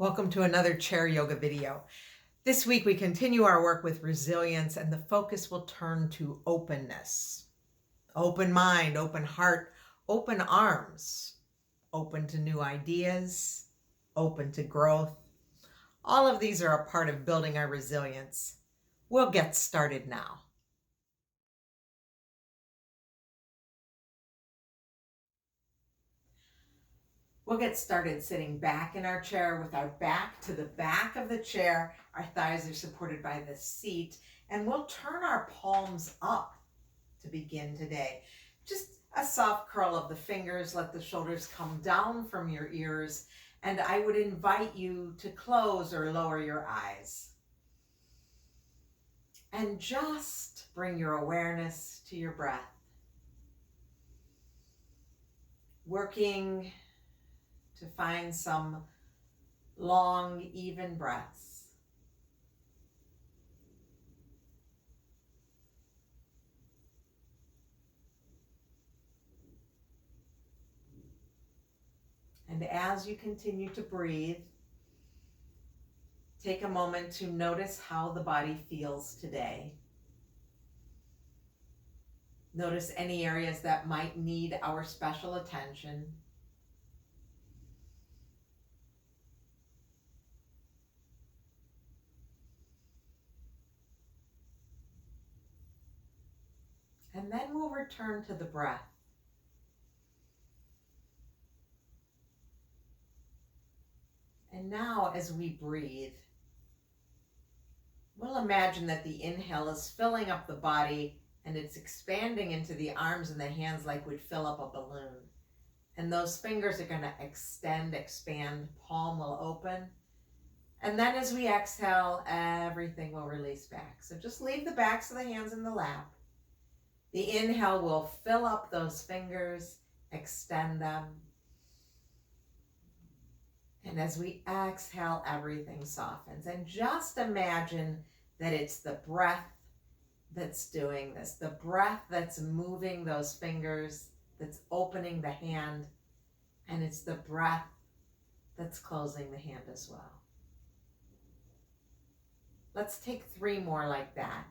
Welcome to another chair yoga video. This week we continue our work with resilience, and the focus will turn to openness. Open mind, open heart, open arms, open to new ideas, open to growth. All of these are a part of building our resilience. We'll get started now. We'll get started sitting back in our chair with our back to the back of the chair. Our thighs are supported by the seat, and we'll turn our palms up to begin today. Just a soft curl of the fingers, let the shoulders come down from your ears, and I would invite you to close or lower your eyes. And just bring your awareness to your breath. Working to find some long, even breaths. And as you continue to breathe, take a moment to notice how the body feels today. Notice any areas that might need our special attention. And then we'll return to the breath. And now as we breathe, we'll imagine that the inhale is filling up the body and it's expanding into the arms and the hands like we'd fill up a balloon. And those fingers are going to extend, expand, palm will open. And then as we exhale, everything will release back. So just leave the backs of the hands in the lap. The inhale will fill up those fingers, extend them. And as we exhale, everything softens. And just imagine that it's the breath that's doing this, the breath that's moving those fingers, that's opening the hand, and it's the breath that's closing the hand as well. Let's take 3 more like that.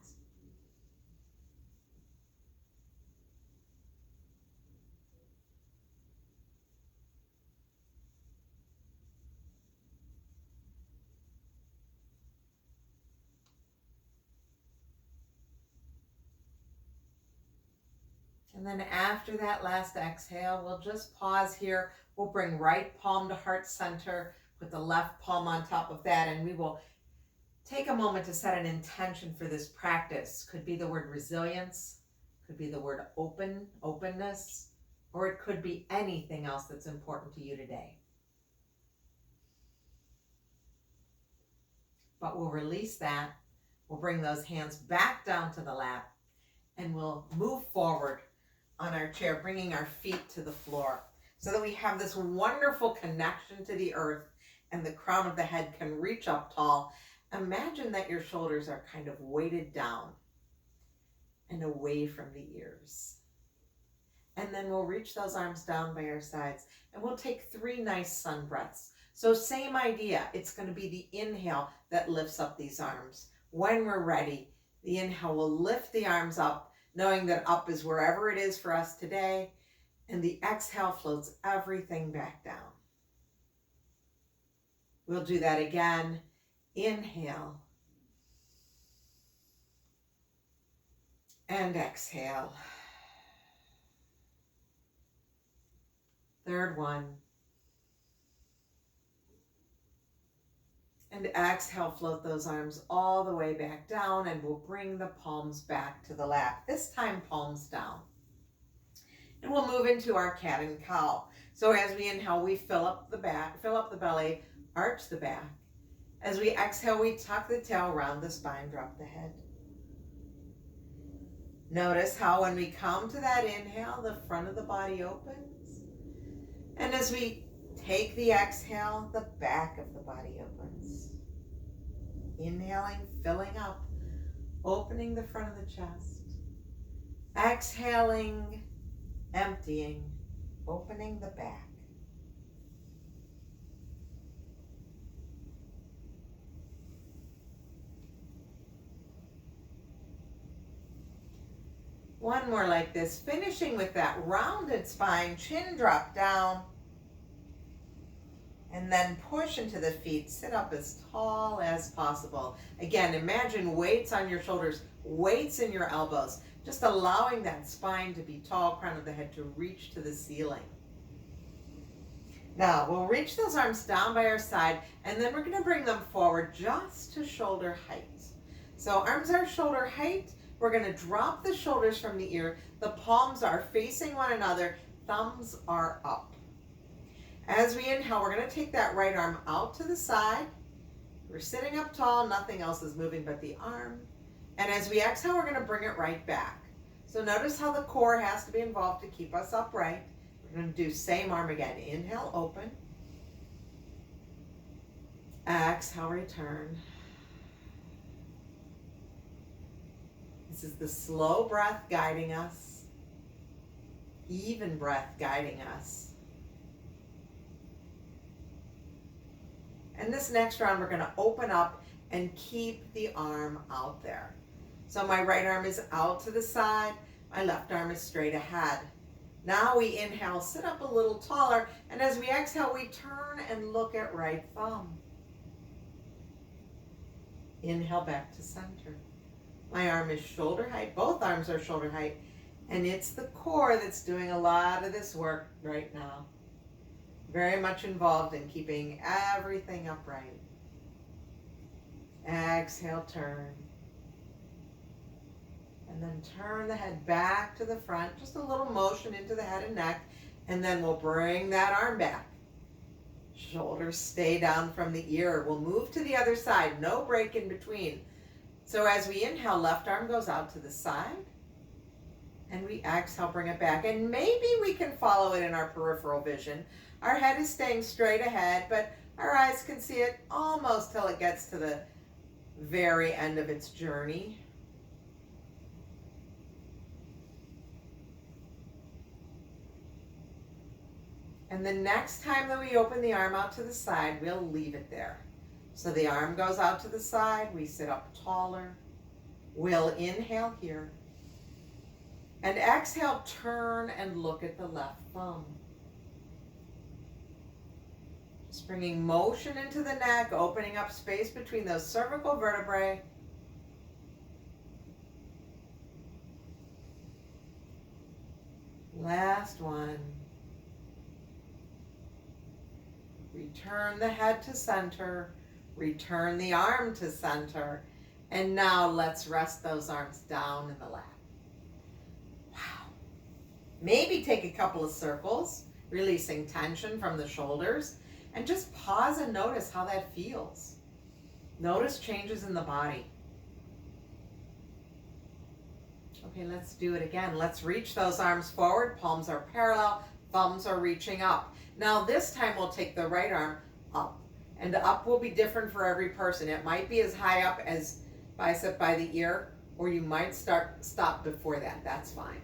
And then after that last exhale, we'll just pause here. We'll bring right palm to heart center, put the left palm on top of that, and we will take a moment to set an intention for this practice. Could be the word resilience, could be the word openness, or it could be anything else that's important to you today. But we'll release that. We'll bring those hands back down to the lap, and we'll move forward on our chair, bringing our feet to the floor so that we have this wonderful connection to the earth and the crown of the head can reach up tall. Imagine that your shoulders are kind of weighted down and away from the ears. And then we'll reach those arms down by our sides, and we'll take 3 nice sun breaths. So same idea, it's going to be the inhale that lifts up these arms. When we're ready, the inhale will lift the arms up, knowing that up is wherever it is for us today, and the exhale floats everything back down. We'll do that again. Inhale and exhale. 3rd one. And exhale, float those arms all the way back down, and we'll bring the palms back to the lap. This time, palms down. And we'll move into our cat and cow. So as we inhale, we fill up the back, fill up the belly, arch the back. As we exhale, we tuck the tail, round the spine, drop the head. Notice how when we come to that inhale, the front of the body opens. And as we take the exhale, the back of the body opens. Inhaling, filling up, opening the front of the chest. Exhaling, emptying, opening the back. One more like this, finishing with that rounded spine, chin drop down. And then push into the feet, sit up as tall as possible. Again, imagine weights on your shoulders, weights in your elbows, just allowing that spine to be tall, crown of the head to reach to the ceiling. Now, we'll reach those arms down by our side, and then we're gonna bring them forward just to shoulder height. So arms are shoulder height. We're gonna drop the shoulders from the ear. The palms are facing one another, thumbs are up. As we inhale, we're gonna take that right arm out to the side. We're sitting up tall, nothing else is moving but the arm. And as we exhale, we're gonna bring it right back. So notice how the core has to be involved to keep us upright. We're gonna do same arm again. Inhale, open. Exhale, return. This is the slow breath guiding us, even breath guiding us. And this next round, we're gonna open up and keep the arm out there. So my right arm is out to the side, my left arm is straight ahead. Now we inhale, sit up a little taller, and as we exhale, we turn and look at right thumb. Inhale back to center. My arm is shoulder height, both arms are shoulder height, and it's the core that's doing a lot of this work right now. Very much involved in keeping everything upright. Exhale, turn. And then turn the head back to the front, just a little motion into the head and neck, and then we'll bring that arm back. Shoulders stay down from the ear. We'll move to the other side, no break in between. So as we inhale, left arm goes out to the side, and we exhale, bring it back. And maybe we can follow it in our peripheral vision. Our head is staying straight ahead, but our eyes can see it almost till it gets to the very end of its journey. And the next time that we open the arm out to the side, we'll leave it there. So the arm goes out to the side, we sit up taller. We'll inhale here. And exhale, turn and look at the left thumb. Just bringing motion into the neck, opening up space between those cervical vertebrae. Last one. Return the head to center. Return the arm to center. And now let's rest those arms down in the lap. Wow. Maybe take a couple of circles, releasing tension from the shoulders, and just pause and notice how that feels. Notice changes in the body. Okay, let's do it again. Let's reach those arms forward. Palms are parallel, thumbs are reaching up. Now this time we'll take the right arm up. And the up will be different for every person. It might be as high up as bicep by the ear, or you might stop before that. That's fine.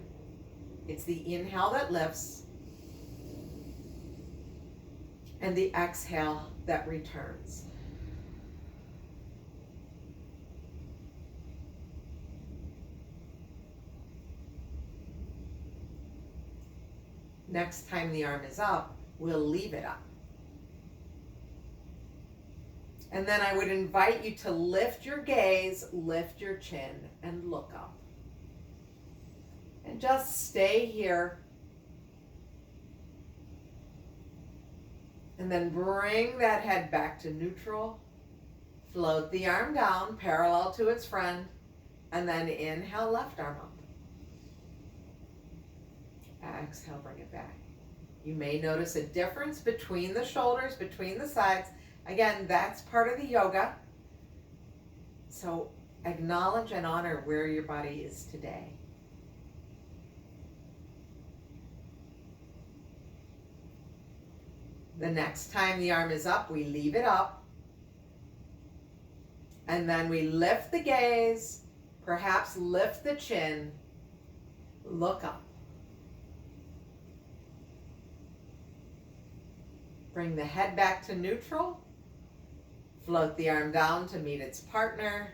It's the inhale that lifts and the exhale that returns. Next time the arm is up, we'll leave it up. And then I would invite you to lift your gaze, lift your chin, and look up. And just stay here. And then bring that head back to neutral. Float the arm down, parallel to its friend. And then inhale, left arm up. Exhale, bring it back. You may notice a difference between the shoulders, between the sides. Again, that's part of the yoga. So acknowledge and honor where your body is today. The next time the arm is up, we leave it up. And then we lift the gaze, perhaps lift the chin, look up. Bring the head back to neutral. Float the arm down to meet its partner,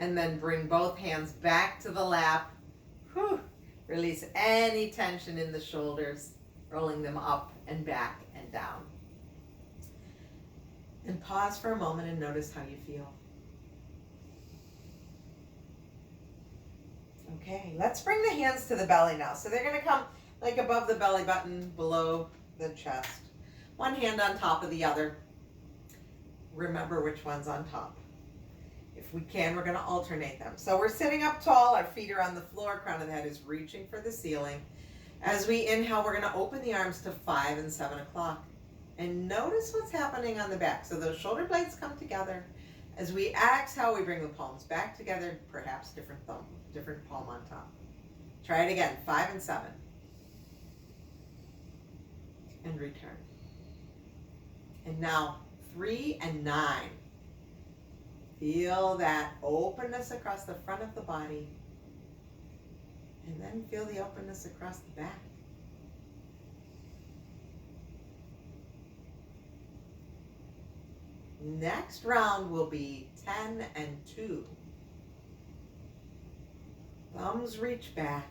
and then bring both hands back to the lap. Whew. Release any tension in the shoulders, rolling them up and back and down. And pause for a moment and notice how you feel. Okay, let's bring the hands to the belly now. So they're going to come like above the belly button, below the chest. One hand on top of the other. Remember which one's on top. If we can, we're going to alternate them. So we're sitting up tall, our feet are on the floor, crown of the head is reaching for the ceiling. As we inhale, we're going to open the arms to 5 and 7 o'clock. And notice what's happening on the back. So those shoulder blades come together. As we exhale, we bring the palms back together, perhaps different palm on top. Try it again, 5 and 7. And return. And now 3 and 9. Feel that openness across the front of the body. And then feel the openness across the back. Next round will be 10 and 2. Thumbs reach back.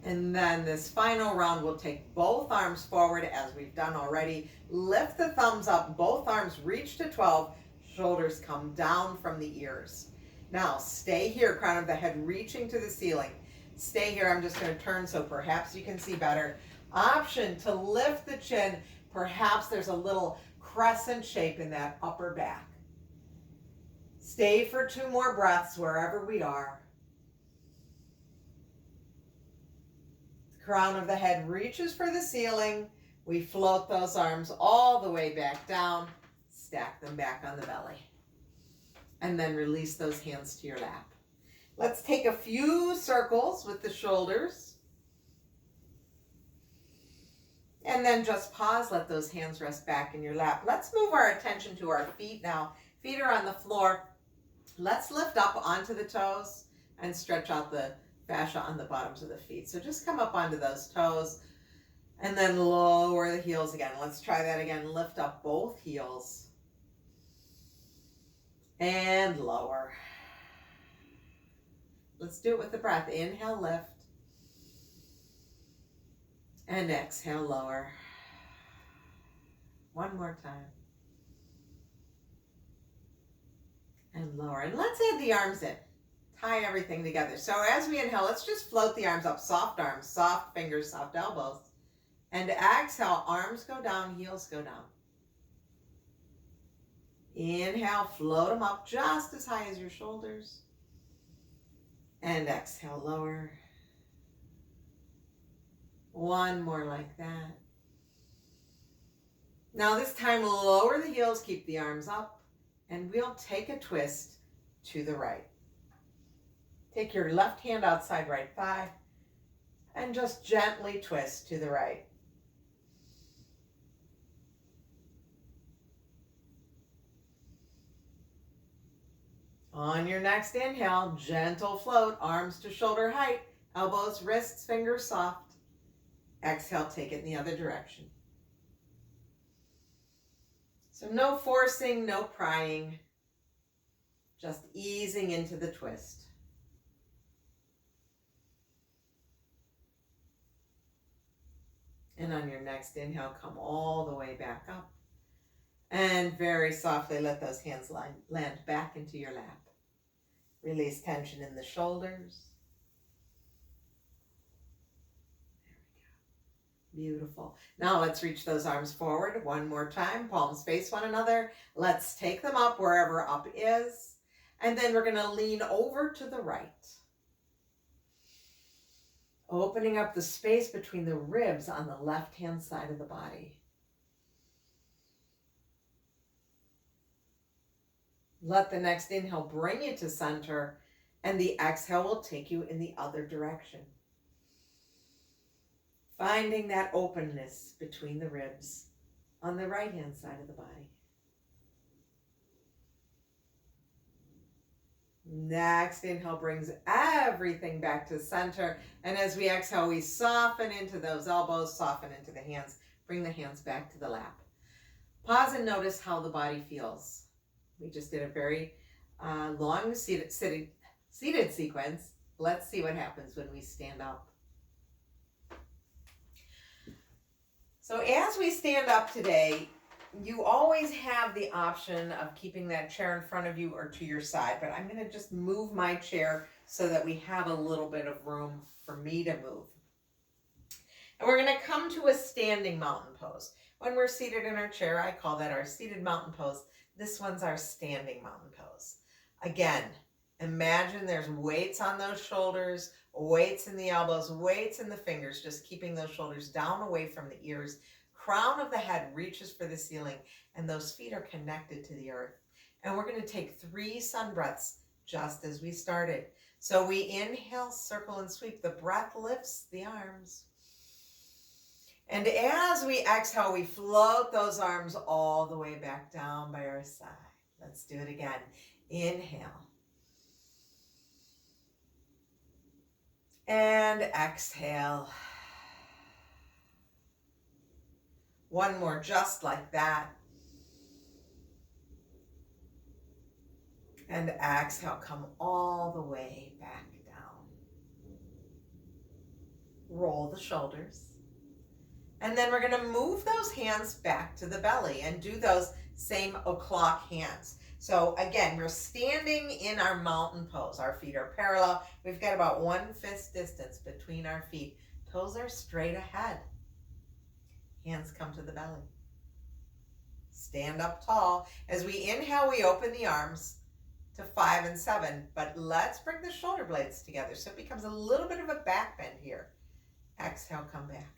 And then this final round, we'll take both arms forward as we've done already. Lift the thumbs up, both arms reach to 12, shoulders come down from the ears. Now stay here, crown of the head reaching to the ceiling. Stay here, I'm just going to turn so perhaps you can see better. Option to lift the chin, perhaps there's a little crescent shape in that upper back. Stay for 2 more breaths wherever we are. Crown of the head reaches for the ceiling. We float those arms all the way back down. Stack them back on the belly. And then release those hands to your lap. Let's take a few circles with the shoulders. And then just pause. Let those hands rest back in your lap. Let's move our attention to our feet now. Feet are on the floor. Let's lift up onto the toes and stretch out the fascia on the bottoms of the feet. So just come up onto those toes and then lower the heels again. Let's try that again. Lift up both heels and lower. Let's do it with the breath. Inhale, lift, and exhale, lower. One more time. And lower. And let's add the arms in. Tie everything together. So as we inhale, let's just float the arms up. Soft arms, soft fingers, soft elbows. And exhale, arms go down, heels go down. Inhale, float them up just as high as your shoulders. And exhale, lower. One more like that. Now this time, lower the heels, keep the arms up, and we'll take a twist to the right. Take your left hand outside right thigh and just gently twist to the right. On your next inhale, gentle float, arms to shoulder height, elbows, wrists, fingers soft. Exhale, take it in the other direction. So no forcing, no prying, just easing into the twist. And on your next inhale, come all the way back up. And very softly let those hands land back into your lap. Release tension in the shoulders. There we go. Beautiful. Now let's reach those arms forward one more time. Palms face one another. Let's take them up wherever up is. And then we're going to lean over to the right. Opening up the space between the ribs on the left-hand side of the body. Let the next inhale bring you to center, and the exhale will take you in the other direction. Finding that openness between the ribs on the right-hand side of the body. Next inhale brings everything back to center. And as we exhale, we soften into those elbows, soften into the hands. Bring the hands back to the lap. Pause and notice how the body feels. We just did a very long seated sequence. Let's see what happens when we stand up. So as we stand up today, you always have the option of keeping that chair in front of you or to your side, but I'm going to just move my chair so that we have a little bit of room for me to move. And we're going to come to a standing mountain pose. When we're seated in our chair, I call that our seated mountain pose. This one's our standing mountain pose. Again, imagine there's weights on those shoulders, weights in the elbows, weights in the fingers, just keeping those shoulders down away from the ears. Crown of the head reaches for the ceiling, and those feet are connected to the earth. And we're going to take 3 sun breaths just as we started. So we inhale, circle, and sweep. The breath lifts the arms. And as we exhale, we float those arms all the way back down by our side. Let's do it again. Inhale. And exhale. One more, just like that. And exhale, come all the way back down. Roll the shoulders. And then we're going to move those hands back to the belly and do those same o'clock hands. So again, we're standing in our mountain pose. Our feet are parallel. We've got about 1 fist distance between our feet. Toes are straight ahead. Hands come to the belly. Stand up tall. As we inhale, we open the arms to 5 and 7, but let's bring the shoulder blades together so it becomes a little bit of a back bend here. Exhale, come back.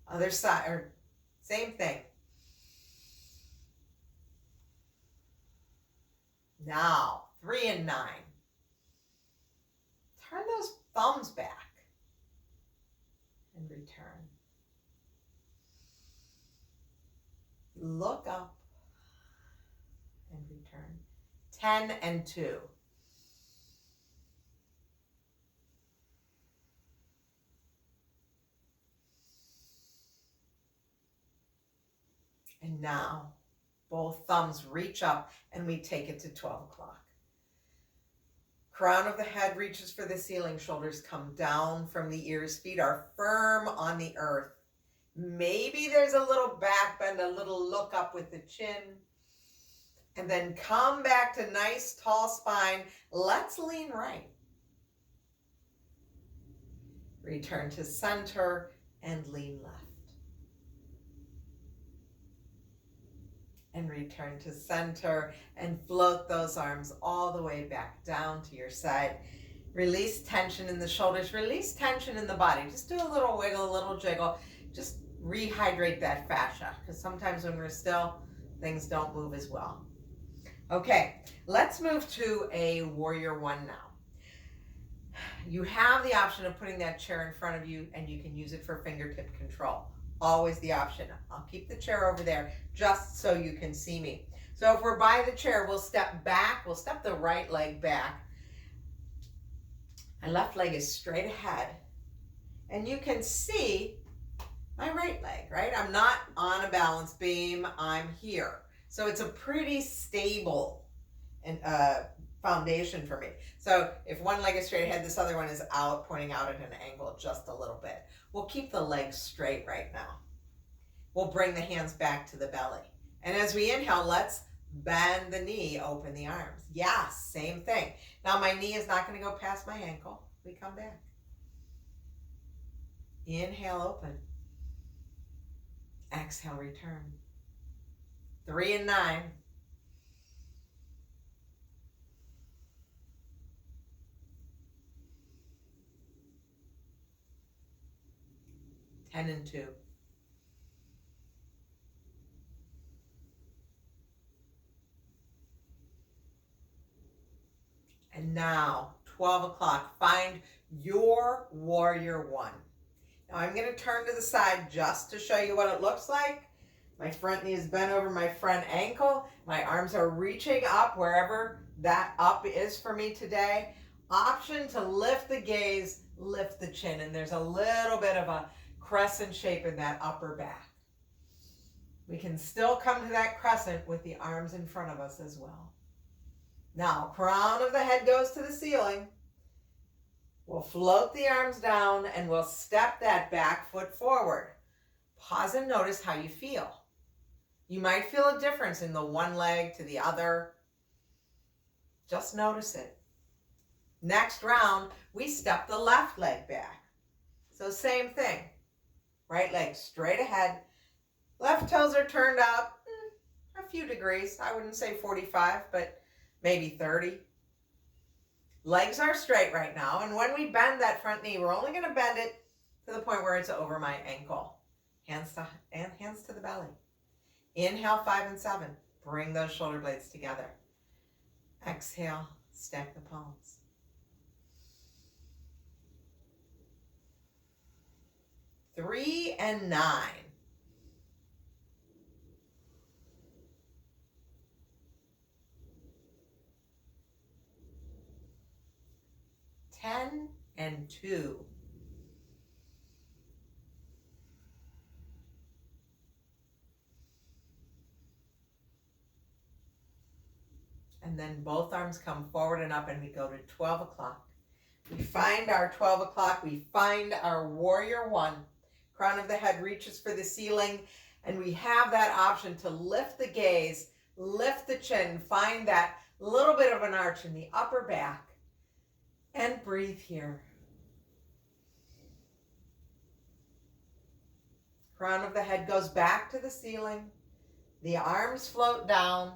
Other side, or same thing. Now, 3 and 9. Turn those thumbs back and return. Look up and return. 10 and 2. And now, both thumbs reach up and we take it to 12 o'clock. Crown of the head reaches for the ceiling. Shoulders come down from the ears. Feet are firm on the earth. Maybe there's a little back bend, a little look up with the chin. And then come back to nice tall spine. Let's lean right. Return to center and lean left. And return to center and float those arms all the way back down to your side. Release tension in the shoulders, release tension in the body. Just do a little wiggle, a little jiggle. Just rehydrate that fascia, because sometimes when we're still, things don't move as well. Okay, let's move to a warrior 1 now. You have the option of putting that chair in front of you, and you can use it for fingertip control. Always the option. I'll keep the chair over there just so you can see me. So if we're by the chair, we'll step back. We'll step the right leg back. My left leg is straight ahead. And you can see my right leg, right? I'm not on a balance beam. I'm here. So it's a pretty stable and foundation for me. So if one leg is straight ahead, this other one is out, pointing out at an angle just a little bit. We'll keep the legs straight right now. We'll bring the hands back to the belly. And as we inhale, let's bend the knee, open the arms. Yes, same thing. Now my knee is not going to go past my ankle. We come back. Inhale, open. Exhale, return. 3 and 9. 10 and 2. And now, 12 o'clock, find your warrior 1. Now I'm going to turn to the side just to show you what it looks like. My front knee is bent over my front ankle. My arms are reaching up wherever that up is for me today. Option to lift the gaze, lift the chin, and there's a little bit of a crescent shape in that upper back. We can still come to that crescent with the arms in front of us as well. Now, crown of the head goes to the ceiling. We'll float the arms down and we'll step that back foot forward. Pause and notice how you feel. You might feel a difference in the one leg to the other. Just notice it. Next round, we step the left leg back. So same thing. Right leg straight ahead. Left toes are turned up a few degrees. I wouldn't say 45, but maybe 30. Legs are straight right now. And when we bend that front knee, we're only going to bend it to the point where it's over my ankle. Hands to the belly. Inhale, 5 and 7. Bring those shoulder blades together. Exhale, stack the palms. Three and 9. 10 and 2. And then both arms come forward and up and we go to 12 o'clock. We find our 12 o'clock. We find our warrior one. Crown of the head reaches for the ceiling and we have that option to lift the gaze, lift the chin, find that little bit of an arch in the upper back and breathe here. Crown of the head goes back to the ceiling. The arms float down.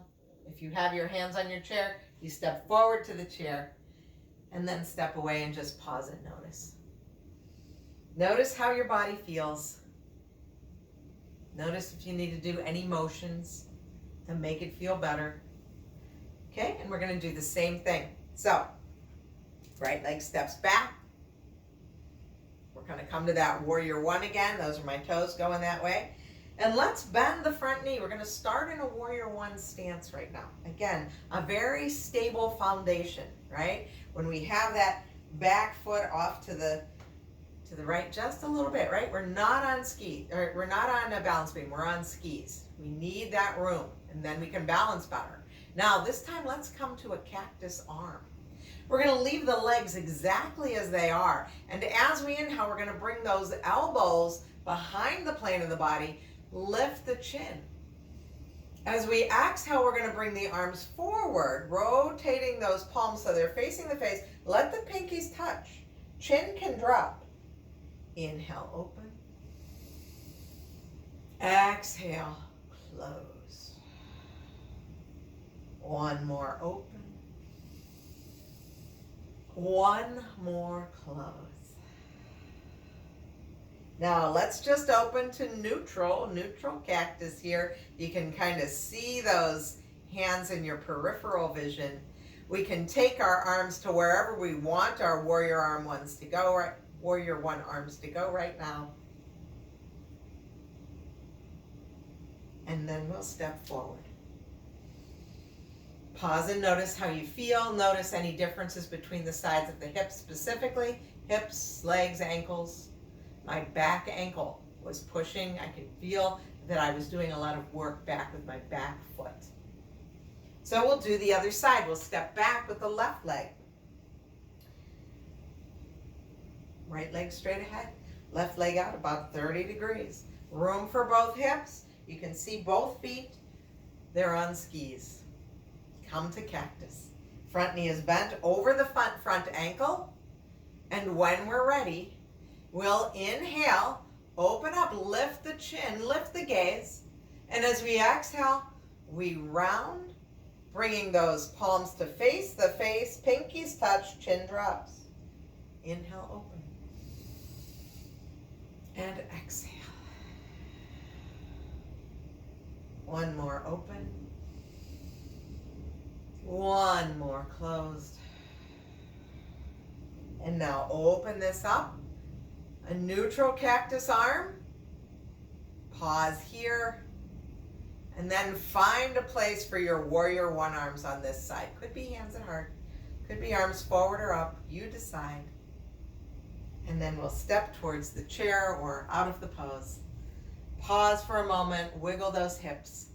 If you have your hands on your chair, you step forward to the chair and then step away and just pause and notice. Notice how your body feels. Notice if you need to do any motions to make it feel better. Okay, and we're going to do the same thing. So, right leg steps back. We're going to come to that warrior one again. Those are my toes going that way. And let's bend the front knee. We're going to start in a warrior one stance right now. Again, a very stable foundation, right? When we have that back foot off to the right just a little bit, right? We're not on we're not on a balance beam. We're on skis. We need that room, and then we can balance better. Now, this time, let's come to a cactus arm. We're going to leave the legs exactly as they are. And as we inhale, we're going to bring those elbows behind the plane of the body. Lift the chin. As we exhale, we're going to bring the arms forward, rotating those palms so they're facing the face. Let the pinkies touch. Chin can drop. Inhale, open. Exhale, close. One more open. One more close. Now let's just open to neutral cactus here. You can kind of see those hands in your peripheral vision. We can take our arms to wherever we want our warrior one arms to go right now. And then we'll step forward. Pause and notice how you feel. Notice any differences between the sides of the hips specifically. Hips, legs, ankles. My back ankle was pushing. I could feel that I was doing a lot of work back with my back foot. So we'll do the other side. We'll step back with the left leg. Right leg straight ahead. Left leg out about 30 degrees. Room for both hips. You can see both feet. They're on skis. Come to cactus. Front knee is bent over the front ankle. And when we're ready, we'll inhale, open up, lift the chin, lift the gaze. And as we exhale, we round, bringing those palms to face the face, pinkies touch, chin drops. Inhale, open. And exhale. One more open. One more closed. And now open this up. A neutral cactus arm. Pause here. And then find a place for your warrior one arms on this side. Could be hands at heart. Could be arms forward or up. You decide. And then we'll step towards the chair or out of the pose. Pause for a moment, wiggle those hips.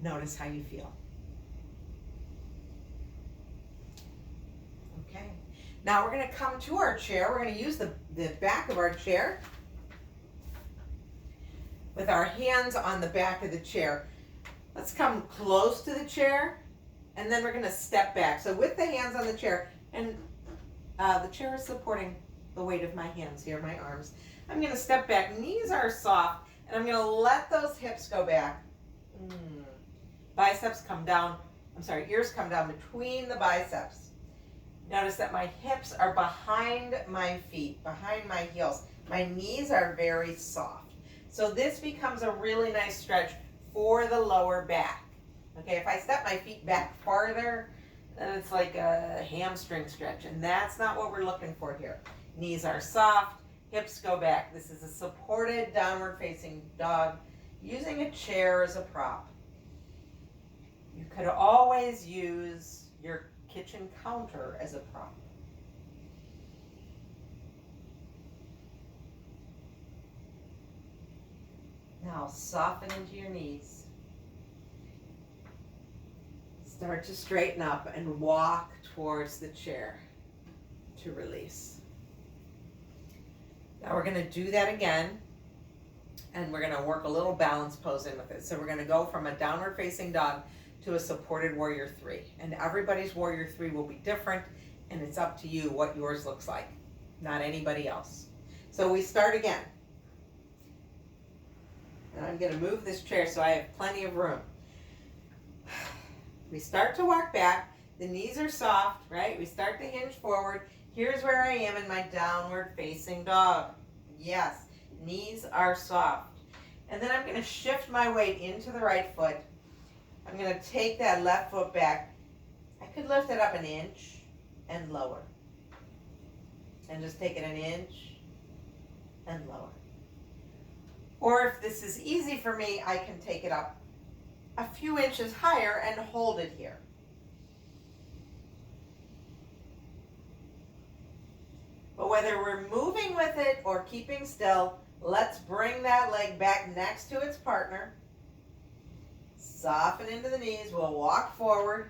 Notice how you feel. Okay. Now we're going to come to our chair. We're going to use the back of our chair with our hands on the back of the chair. Let's come close to the chair, and then we're going to step back. So with the hands on the chair, and the chair is supporting the weight of my hands here, my arms. I'm going to step back. Knees are soft, and I'm going to let those hips go back. Biceps come down. Ears come down between the biceps. Notice that my hips are behind my feet, behind my heels. My knees are very soft. So this becomes a really nice stretch for the lower back. Okay, if I step my feet back farther, then it's like a hamstring stretch, and that's not what we're looking for here. Knees are soft, hips go back. This is a supported downward facing dog using a chair as a prop. You could always use your kitchen counter as a prop. Now soften into your knees. Start to straighten up and walk towards the chair to release. Now we're going to do that again, and we're going to work a little balance pose in with it. So we're going to go from a downward facing dog to a supported warrior 3. And everybody's warrior 3 will be different, and it's up to you what yours looks like, not anybody else. So we start again. And I'm going to move this chair so I have plenty of room. We start to walk back. The knees are soft, right? We start to hinge forward. Here's where I am in my downward facing dog. Yes, knees are soft. And then I'm going to shift my weight into the right foot. I'm going to take that left foot back. I could lift it up an inch and lower. And just take it an inch and lower. Or if this is easy for me, I can take it up a few inches higher and hold it here. But whether we're moving with it or keeping still, let's bring that leg back next to its partner. Soften into the knees. We'll walk forward.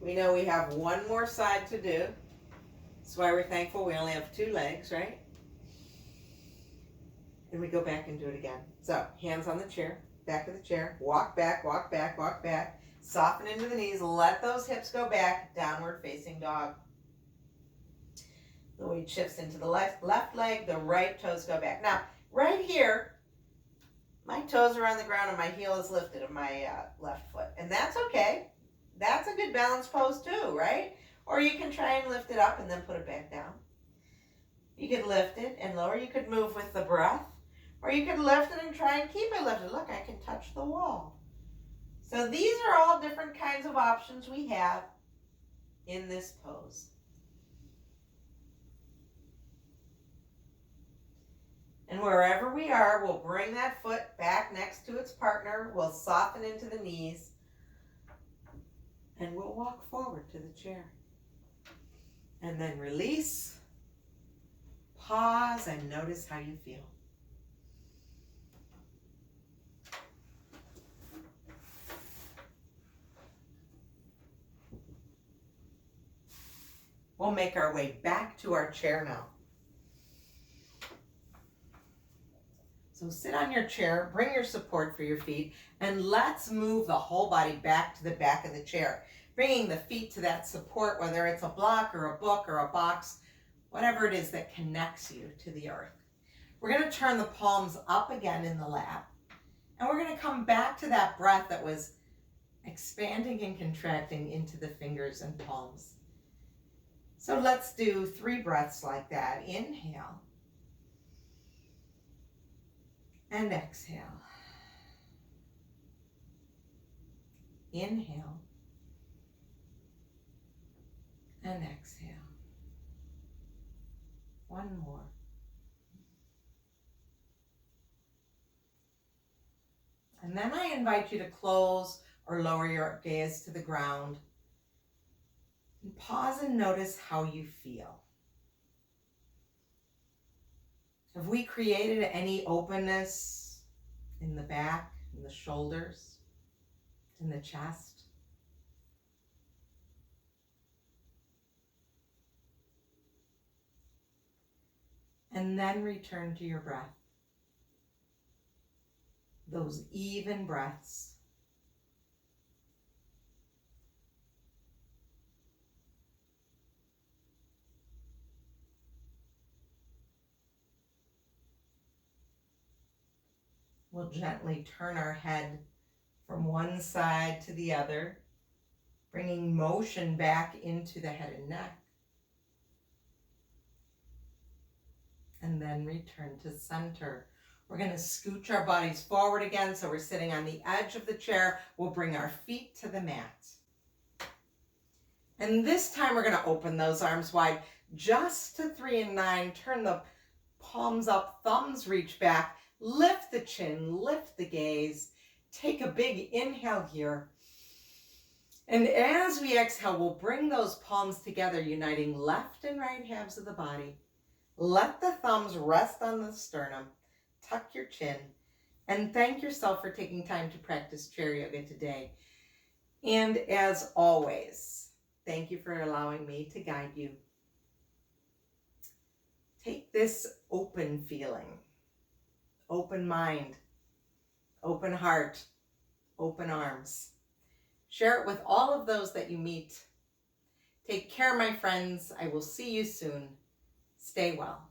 We know we have one more side to do. That's why we're thankful we only have 2 legs, right? And we go back and do it again. So, hands on the chair, back of the chair, walk back, walk back, walk back. Soften into the knees, let those hips go back, downward facing dog. The weight shifts into the left leg, the right toes go back. Now, right here, my toes are on the ground and my heel is lifted of my left foot. And that's okay. That's a good balance pose too, right? Or you can try and lift it up and then put it back down. You could lift it and lower. You could move with the breath. Or you could lift it and try and keep it lifted. Look, I can touch the wall. So these are all different kinds of options we have in this pose. And wherever we are, we'll bring that foot back next to its partner. We'll soften into the knees. And we'll walk forward to the chair. And then release. Pause and notice how you feel. We'll make our way back to our chair now. So sit on your chair, bring your support for your feet, and let's move the whole body back to the back of the chair, bringing the feet to that support, whether it's a block or a book or a box, whatever it is that connects you to the earth. We're going to turn the palms up again in the lap, and we're going to come back to that breath that was expanding and contracting into the fingers and palms. So let's do 3 breaths like that. Inhale. And exhale. Inhale. And exhale. One more. And then I invite you to close or lower your gaze to the ground. And pause and notice how you feel. Have we created any openness, in the back, in the shoulders, in the chest. And then return to your breath. Those even breaths. We'll gently turn our head from one side to the other, bringing motion back into the head and neck. And then return to center. We're going to scooch our bodies forward again, so we're sitting on the edge of the chair. We'll bring our feet to the mat. And this time we're going to open those arms wide just to 3 and 9. Turn the palms up, thumbs reach back. Lift the chin, lift the gaze. Take a big inhale here. And as we exhale, we'll bring those palms together, uniting left and right halves of the body. Let the thumbs rest on the sternum. Tuck your chin. And thank yourself for taking time to practice chair yoga today. And as always, thank you for allowing me to guide you. Take this open feeling, open mind, open heart, open arms. Share it with all of those that you meet. Take care, my friends. I will see you soon. Stay well.